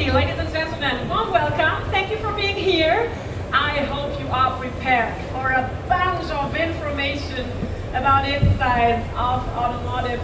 Alrighty, ladies and gentlemen, warm welcome. Thank you for being here. I hope you are prepared for a bunch of information about insights of automotive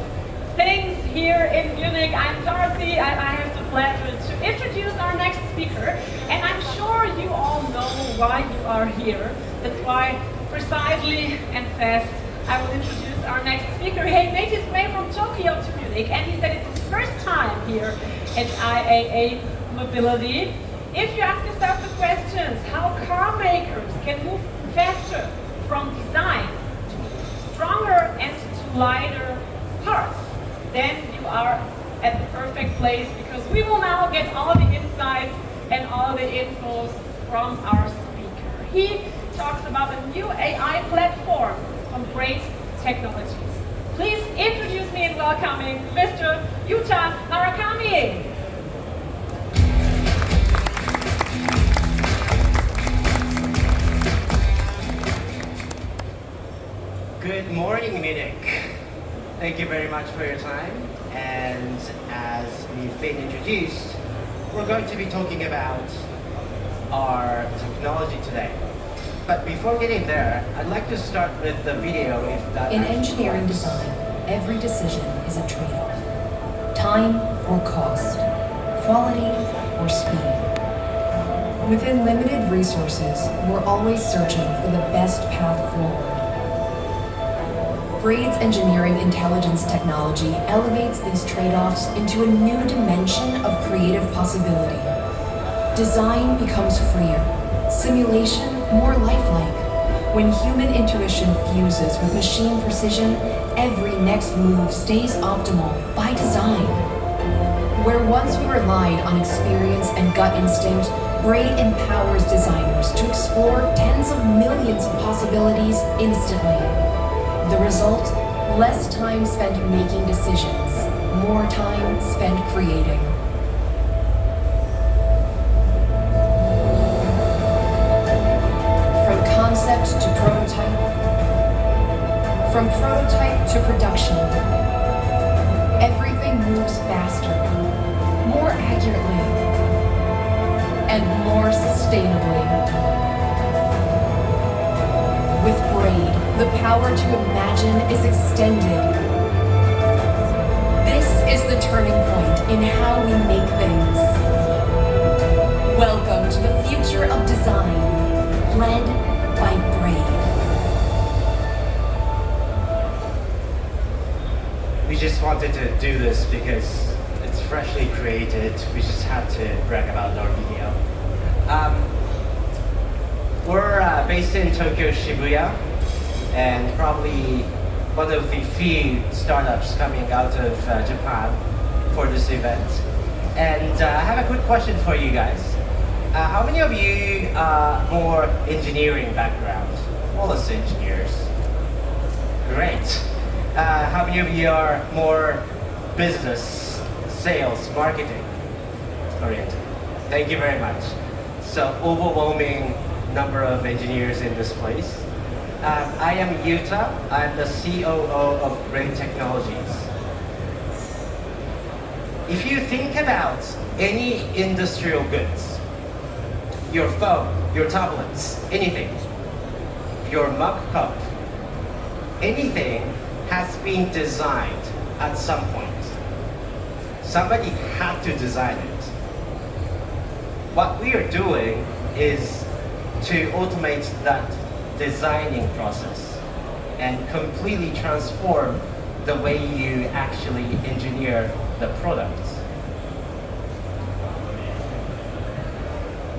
things here in Munich. I'm Dorothy. I have the pleasure to introduce our next speaker, and I'm sure you all know why you are here. That's why, precisely and fast, I will introduce our next speaker. He made his way from Tokyo to Munich, and he said it's his first time here at IAA Mobility. If you ask yourself the questions how car makers can move faster from design to stronger and to lighter parts, then you are at the perfect place, because we will now get all the insights and all the infos from our speaker. He talks about a new AI platform from Great Technologies. Please introduce me in welcoming Mr. Yuta Murakami. Good morning, Munich. Thank you very much for your time. And as we've been introduced, we're going to be talking about our technology today. But before getting there, I'd like to start with the video if that. In engineering design, every decision is a trade-off. Time or cost, quality or speed. Within limited resources, we're always searching for the best path forward. Braid's engineering intelligence technology elevates these trade-offs into a new dimension of creative possibility. Design becomes freer, simulation more lifelike. When human intuition fuses with machine precision, every next move stays optimal by design. Where once we relied on experience and gut instinct, Braid empowers designers to explore tens of millions of possibilities instantly. The result? Less time spent making decisions, more time spent creating. From concept to prototype, from prototype to production, everything moves faster, more accurately, and more sustainably. With Braid, the power to imagine is extended. This is the turning point in how we make things. Welcome to the future of design, led by Braid. We just wanted to do this because it's freshly created. We just had to brag about our video. We're based in Tokyo, Shibuya, and probably one of the few startups coming out of Japan for this event. And I have a quick question for you guys. How many of you are more engineering background? All us engineers. Great. How many of you are more business, sales, marketing oriented? Thank you very much. So overwhelming number of engineers in this place. I am Yuta. I'm the COO of Great Technologies. If you think about any industrial goods, your phone, your tablets, anything, your mug cup, anything has been designed at some point. Somebody had to design it. What we are doing is to automate that designing process and completely transform the way you actually engineer the products.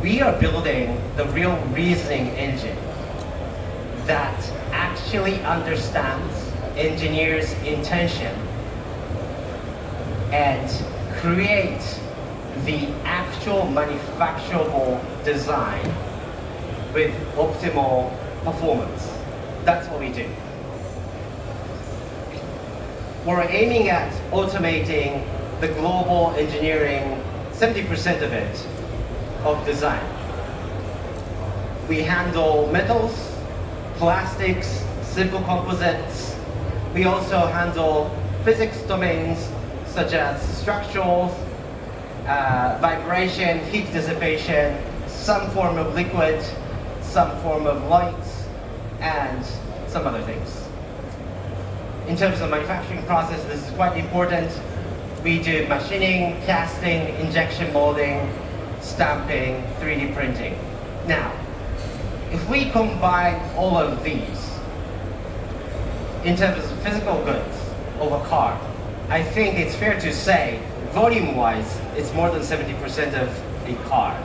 We are building the real reasoning engine that actually understands engineers' intention and create the actual manufacturable design with optimal performance. That's what we do. We're aiming at automating the global engineering, 70% of it, of design. We handle metals, plastics, simple composites. We also handle physics domains such as structural, vibration, heat dissipation, some form of liquid, some form of light, and some other things. In terms of manufacturing process, this is quite important. We do machining, casting, injection molding, stamping, 3D printing. Now, if we combine all of these in terms of physical goods of a car, I think it's fair to say, volume-wise, it's more than 70% of a car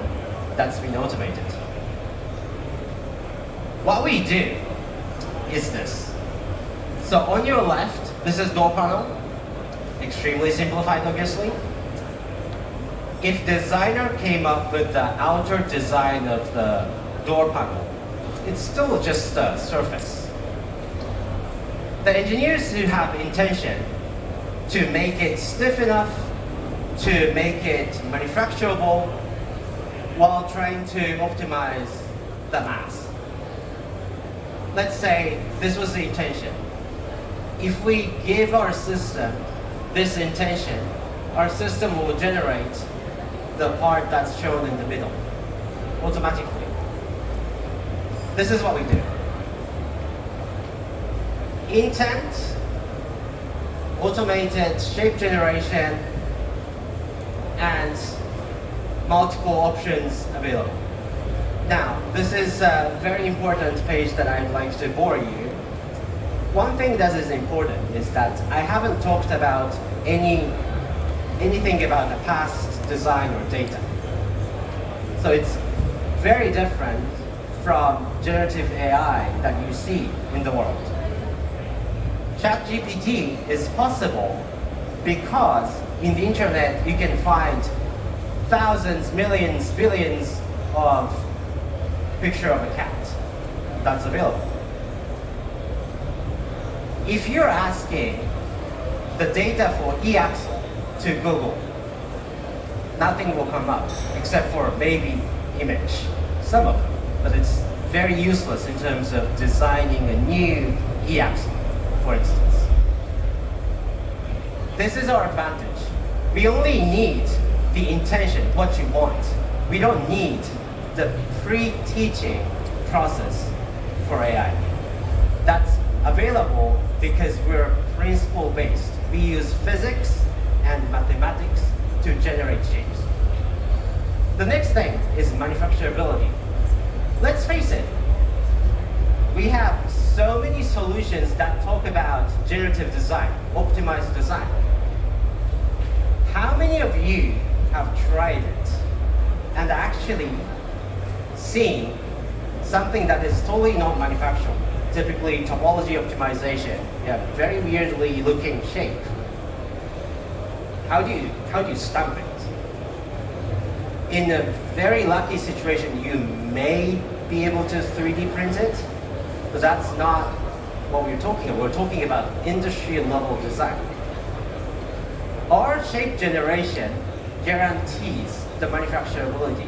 that's been automated. What we do is this. So on your left, this is door panel. Extremely simplified, obviously. If designer came up with the outer design of the door panel, it's still just a surface. The engineers who have intention to make it stiff enough, to make it manufacturable, while trying to optimize the mass. Let's say this was the intention. If we give our system this intention, our system will generate the part that's shown in the middle automatically. This is what we do. Intent, automated shape generation, and multiple options available. Now, this is a very important page that I'd like to bore you. One thing that is important is that I haven't talked about anything about the past design or data. So it's very different from generative AI that you see in the world. ChatGPT is possible because in the internet you can find thousands, millions, billions of picture of a cat that's available. If you're asking the data for e-axle to Google, nothing will come up except for a baby image, some of them, but it's very useless in terms of designing a new e-axle, for instance. This is our advantage. We only need the intention, what you want. We don't need the pre-teaching process for AI. That's available because we're principle-based. We use physics and mathematics to generate shapes. The next thing is manufacturability. Let's face it, we have so many solutions that talk about generative design, optimized design. How many of you have tried it and actually seen something that is totally not manufacturable? Typically topology optimization, you have very weirdly looking shape. How do you stamp it? In a very lucky situation, you may be able to 3D print it, but that's not what we're talking about. We're talking about industry level design. Our shape generation guarantees the manufacturability.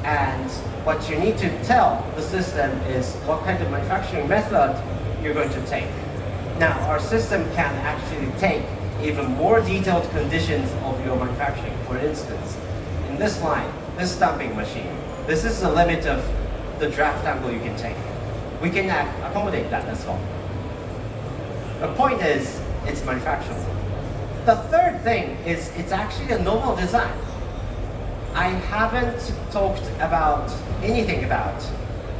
And what you need to tell the system is what kind of manufacturing method you're going to take. Now, our system can actually take even more detailed conditions of your manufacturing. For instance, in this line, this stamping machine, this is the limit of the draft angle you can take. We can accommodate that as well. The point is, it's manufacturable. The third thing is it's actually a novel design. I haven't talked about anything about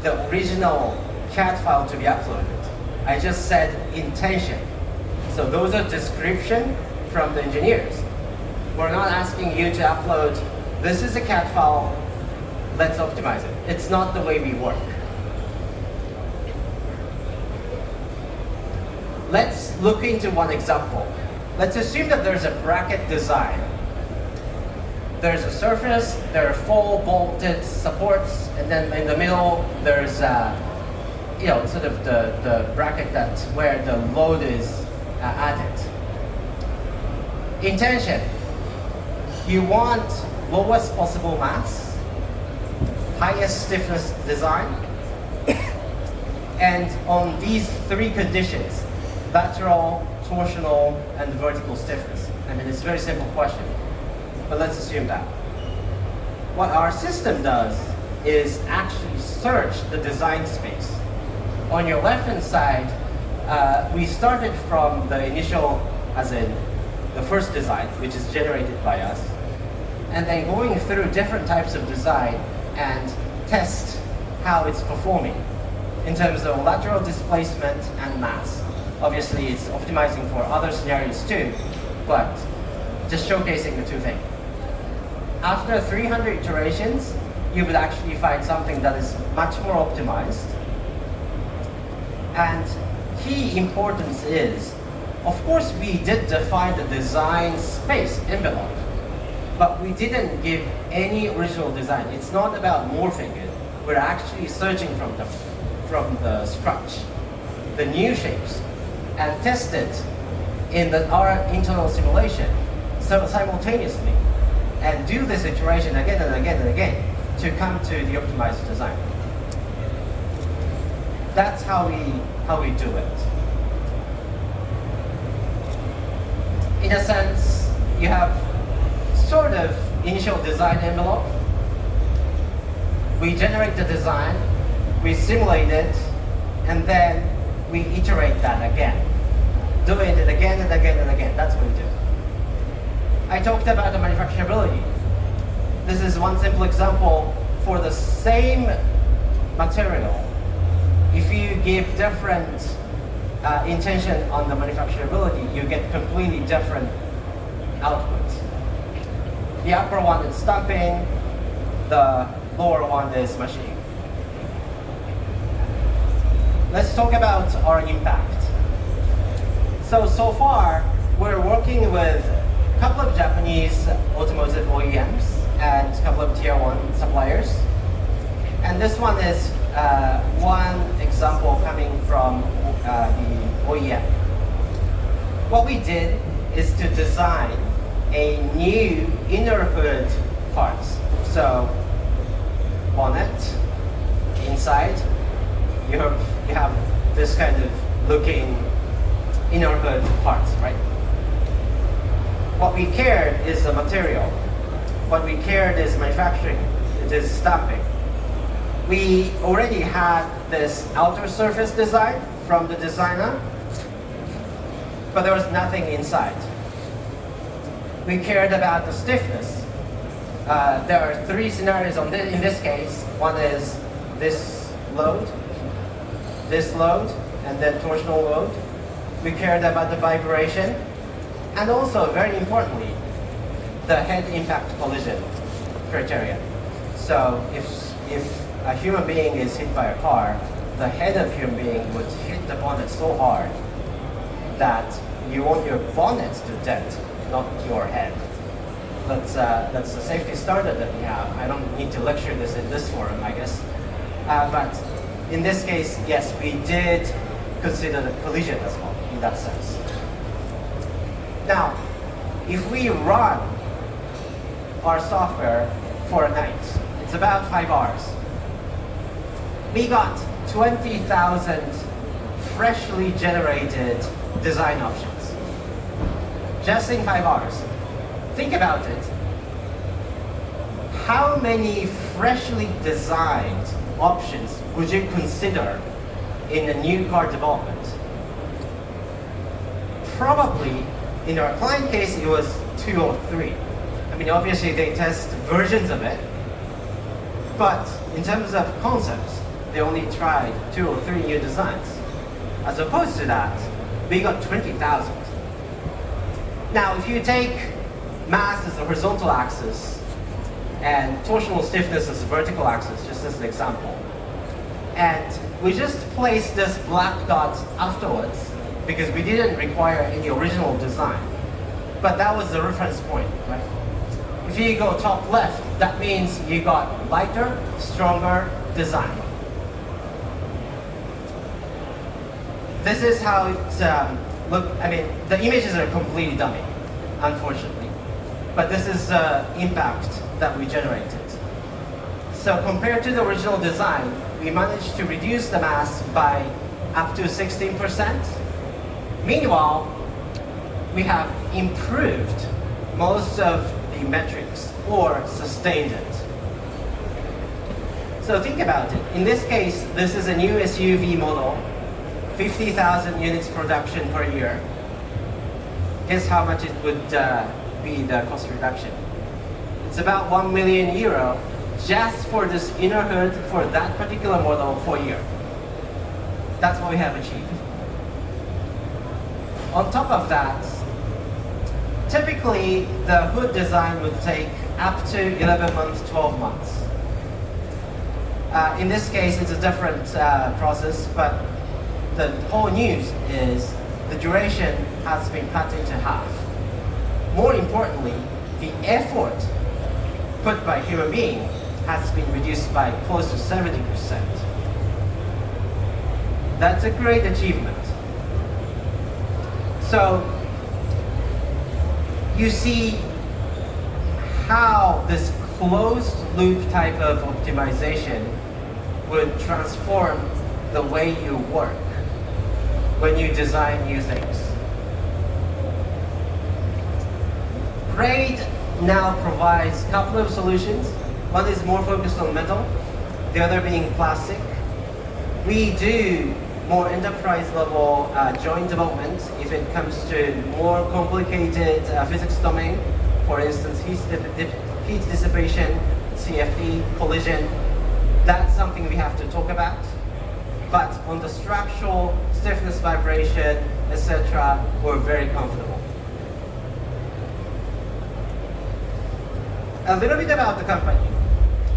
the original CAD file to be uploaded. I just said intention. So those are description from the engineers. We're not asking you to upload, this is a CAD file, let's optimize it. It's not the way we work. Let's look into one example. Let's assume that there's a bracket design. There's a surface, there are 4 bolted supports, and then in the middle there's sort of the bracket that's where the load is added. Intention. You want lowest possible mass, highest stiffness design, and on these 3 conditions, lateral, torsional, and vertical stiffness. I mean, it's a very simple question. but let's assume that. What our system does is actually search the design space. On your left-hand side, we started from the initial, as in the first design, which is generated by us, and then going through different types of design and test how it's performing in terms of lateral displacement and mass. Obviously, it's optimizing for other scenarios too, but just showcasing the two things. After 300 iterations, you would actually find something that is much more optimized. And key importance is, of course, we did define the design space envelope, but we didn't give any original design. It's not about morphing it. We're actually searching from the scratch, the new shapes, and test it in our internal simulation simultaneously, and do this iteration again and again and again to come to the optimized design. That's how we do it. In a sense, you have sort of initial design envelope. We generate the design, we simulate it, and then we iterate that again. Doing it again and again and again. That's what we do. I talked about the manufacturability. This is one simple example. For the same material, if you give different intention on the manufacturability, you get completely different outputs. The upper one is stamping, the lower one is machining. Let's talk about our impact. So far, we're working with a couple of Japanese automotive OEMs and a couple of tier 1 suppliers. And this one is one example coming from the OEM. What we did is to design a new inner hood parts. So bonnet, inside, you have this kind of looking inner hood parts, right? What we cared is the material. What we cared is manufacturing. It is stamping. We already had this outer surface design from the designer, but there was nothing inside. We cared about the stiffness. There are 3 scenarios in this case. One is this load, and then torsional load. We cared about the vibration, and also, very importantly, the head impact collision criteria. So if a human being is hit by a car, the head of human being would hit the bonnet so hard that you want your bonnet to dent, not your head. That's the safety standard that we have. I don't need to lecture this in this forum, I guess. But in this case, yes, we did consider the collision as well, in that sense. Now, if we run our software for a night, it's about 5 hours. We got 20,000 freshly generated design options. Just in 5 hours. Think about it. How many freshly designed options would you consider in a new car development? Probably, in our client case, it was 2 or 3. I mean, obviously they test versions of it, but in terms of concepts, they only tried 2 or 3 new designs. As opposed to that, we got 20,000. Now, if you take mass as a horizontal axis and torsional stiffness as a vertical axis, just as an example, and we just placed this black dot afterwards because we didn't require any original design, but that was the reference point, right? If you go top left, that means you got lighter, stronger design. This is how it look. I mean, the images are completely dummy, unfortunately. But this is the impact that we generated. So compared to the original design, we managed to reduce the mass by up to 16%. Meanwhile, we have improved most of the the metrics or sustained it. So think about it. In this case, this is a new SUV model, 50,000 units production per year. Guess how much it would be the cost reduction? It's about €1 million just for this inner hood for that particular model for a year. That's what we have achieved. On top of that, typically the hood design would take up to 11 months, 12 months. In this case, it's a different process, but the whole news is the duration has been cut into half. More importantly, the effort put by human being has been reduced by close to 70%. That's a great achievement. So you see how this closed loop type of optimization would transform the way you work when you design new things. Braid now provides a couple of solutions. One is more focused on metal, the other being plastic. We do more enterprise level joint development if it comes to more complicated physics domain. For instance, heat dissipation, CFD, collision. That's something we have to talk about. But on the structural, stiffness, vibration, etc., we're very comfortable. A little bit about the company.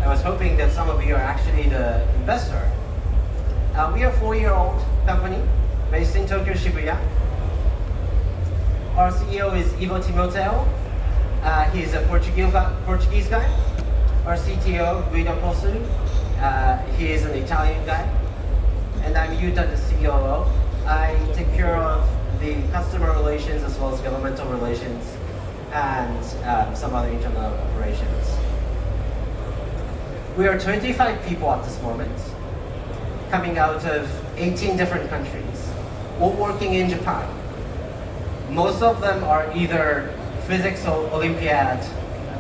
I was hoping that some of you are actually the investor. We are a 4-year-old company based in Tokyo, Shibuya. Our CEO is Ivo Timoteo. He's a Portuguese guy. Our CTO, Guido Posu. He is an Italian guy. And I'm Yuta, the COO. I take care of the customer relations as well as governmental relations and some other internal operations. We are 25 people at this moment, coming out of 18 different countries, all working in Japan. Most of them are either physics Olympiad,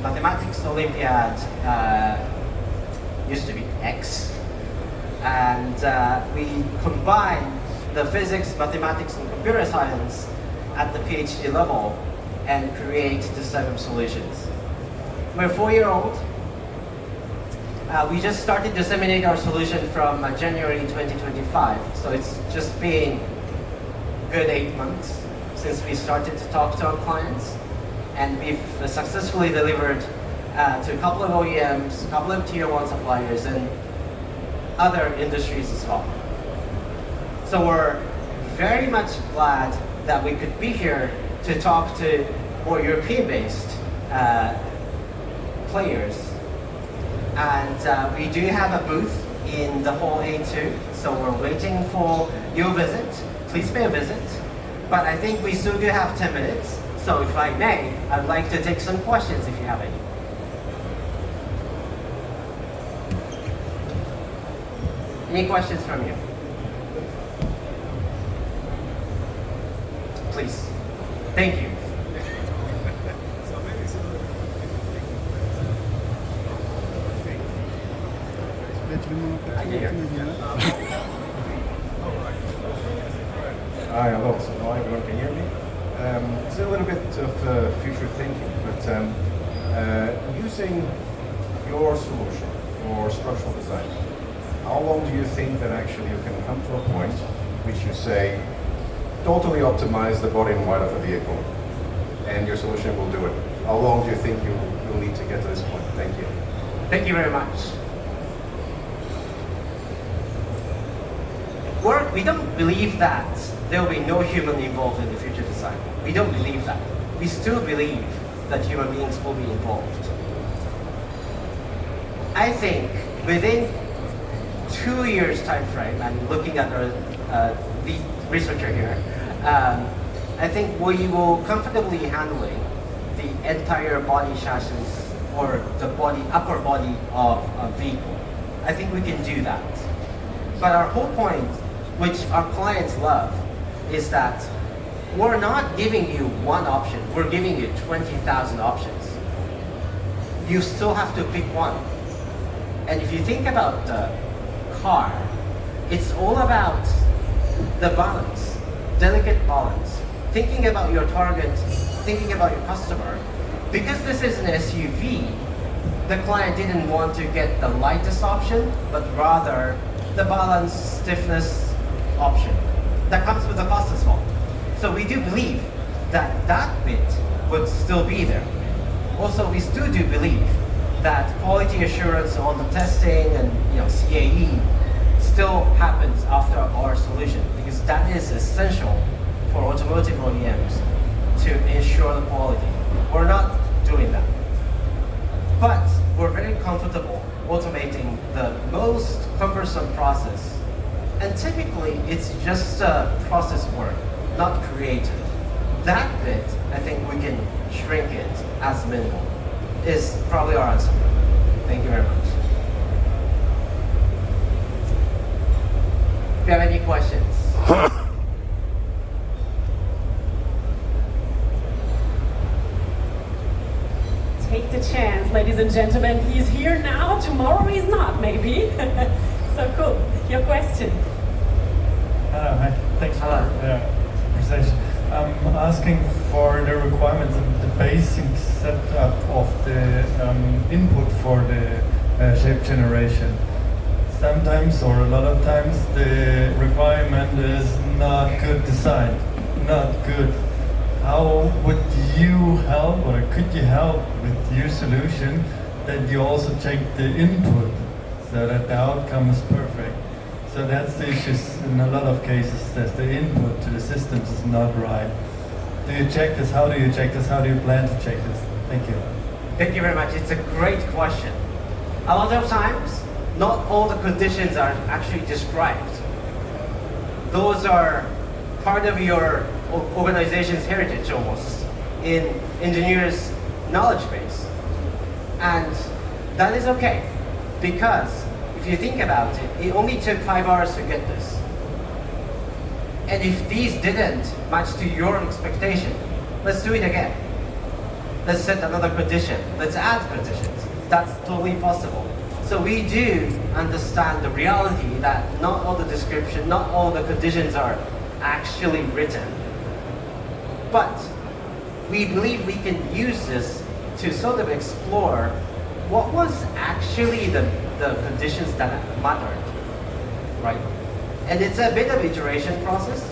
mathematics Olympiad, used to be X, and we combine the physics, mathematics, and computer science at the PhD level and create this type of solutions. We're 4-year-old. We just started to disseminate our solution from January 2025, so it's just been a good 8 months since we started to talk to our clients, and we've successfully delivered to a couple of OEMs, a couple of tier 1 suppliers, and other industries as well. So we're very much glad that we could be here to talk to more European-based players. And we do have a booth in the hall A2, so we're waiting for your visit. Please pay a visit. But I think we still do have 10 minutes, so if I may, I'd like to take some questions if you have any. Any questions from you? Please. Thank you. Hi, hello. So now everyone can hear me. It's a little bit of future thinking, but using your solution for structural design, how long do you think that actually you can come to a point which you say totally optimize the body and white of a vehicle, and your solution will do it? How long do you think you'll need to get to this point? Thank you. Thank you very much. We don't believe that there will be no human involved in the future design. We don't believe that. We still believe that human beings will be involved. I think within 2 years time frame, I'm looking at our lead researcher here, I think we will comfortably handling the entire body chassis or the upper body of a vehicle. I think we can do that. But our whole point, which our clients love, is that we're not giving you one option, we're giving you 20,000 options. you still have to pick one. And if you think about the car, it's all about the balance, delicate balance. Thinking about your target, thinking about your customer. Because this is an SUV, the client didn't want to get the lightest option, but rather the balance stiffness option. That comes with the cost as well. So we do believe that that bit would still be there. Also, we still do believe that quality assurance on the testing and CAE still happens after our solution, because that is essential for automotive OEMs to ensure the quality. We're not doing that. But we're very comfortable automating the most cumbersome process. And typically, it's just process work, not creative. That bit, I think we can shrink it as minimal, is probably our answer. Thank you very much. If you have any questions. Take the chance, ladies and gentlemen. He's here now, tomorrow he's not, maybe. So cool. Your question. Hello, hi. Thanks for Hello. the presentation. I'm asking for the requirements and the basic setup of the input for the shape generation. Sometimes, or a lot of times, the requirement is not good design, not good. How would you help, or could you help with your solution that you also check the input so that the outcome is perfect? So that's the issues in a lot of cases, that the input to the systems is not right. Do you check this? How do you check this? How do you plan to check this? Thank you. Thank you very much. It's a great question. A lot of times, not all the conditions are actually described. Those are part of your organization's heritage almost in engineers' knowledge base. And that is okay, because if you think about it, it only took 5 hours to get this. And if these didn't match to your expectation, let's do it again. Let's set another condition. Let's add conditions. That's totally possible. So we do understand the reality that not all the description, not all the conditions are actually written. But we believe we can use this to sort of explore what was actually the conditions that mattered, right? And it's a bit of iteration process,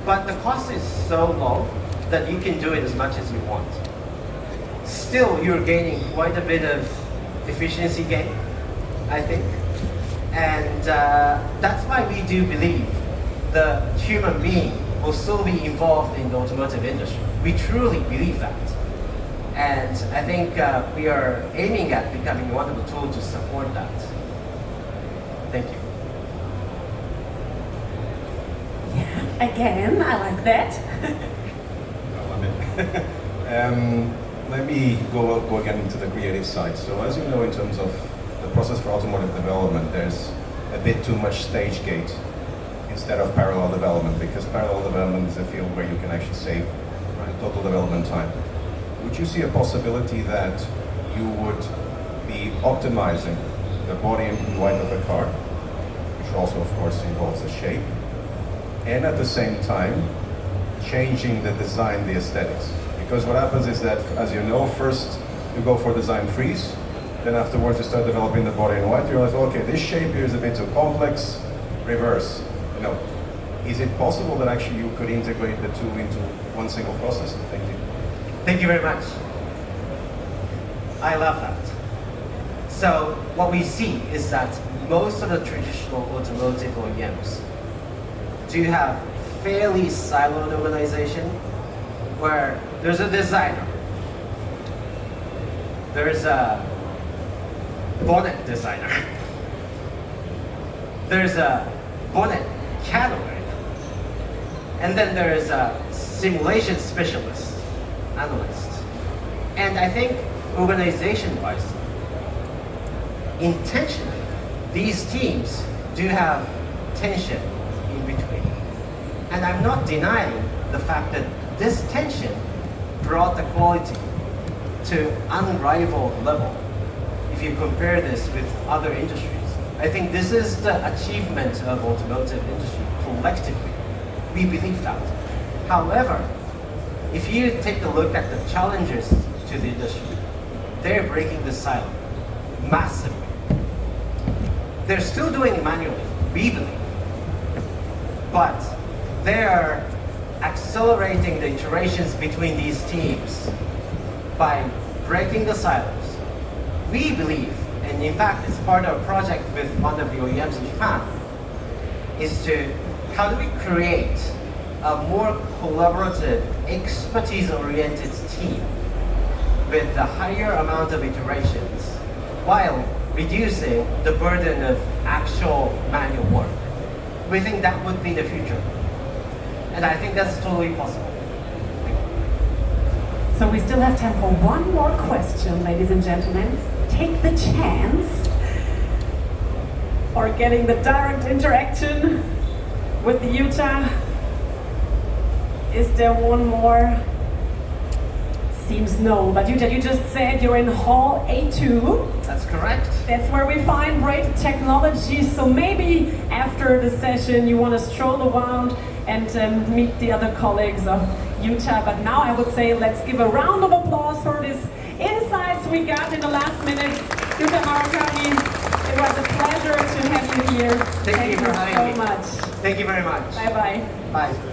but the cost is so low that you can do it as much as you want. Still, you're gaining quite a bit of efficiency gain, I think. And that's why we do believe the human being will still be involved in the automotive industry. We truly believe that. And I think we are aiming at becoming one of the tools to support that. Thank you. Yeah, again, I like that. Let me go again into the creative side. So as you know, in terms of the process for automotive development, there's a bit too much stage gate instead of parallel development, because parallel development is a field where you can actually save total development time. Would you see a possibility that you would be optimizing the body and white of a car, which also of course involves the shape, and at the same time changing the design, the aesthetics? Because what happens is that, as you know, first you go for design freeze, then afterwards you start developing the body in white, you realize, okay, this shape here is a bit too complex, reverse. You know, is it possible that actually you could integrate the two into one single process? Thank you. Thank you very much. I love that. So what we see is that most of the traditional automotive OEMs do have fairly siloed organization where there's a designer, there's a bonnet designer, there's a bonnet catalog, and then there is a simulation specialist, analyst. And I think organization-wise, intentionally, these teams do have tension in between. And I'm not denying the fact that this tension brought the quality to unrivaled level if you compare this with other industries. I think this is the achievement of automotive industry collectively. We believe that. However, if you take a look at the challenges to the industry, they're breaking the silo massively. They're still doing it manually, we believe, but they're accelerating the iterations between these teams by breaking the silos. We believe, and in fact it's part of a project with one of the OEMs in Japan, is to how do we create a more collaborative, expertise-oriented team with a higher amount of iterations while reducing the burden of actual manual work. We think that would be the future. And I think that's totally possible. So we still have time for one more question, ladies and gentlemen. Take the chance for getting the direct interaction with the Utah. Is there one more? Seems no, but Utah, you just said you're in Hall A2. That's correct. That's where we find great technology. So maybe after the session you want to stroll around and meet the other colleagues of Utah. But now I would say let's give a round of applause for this insights we got in the last minutes. Yuta Murakami, it was a pleasure to have you here. Thank you for having so me. much. Thank you very much. Bye-bye. Bye.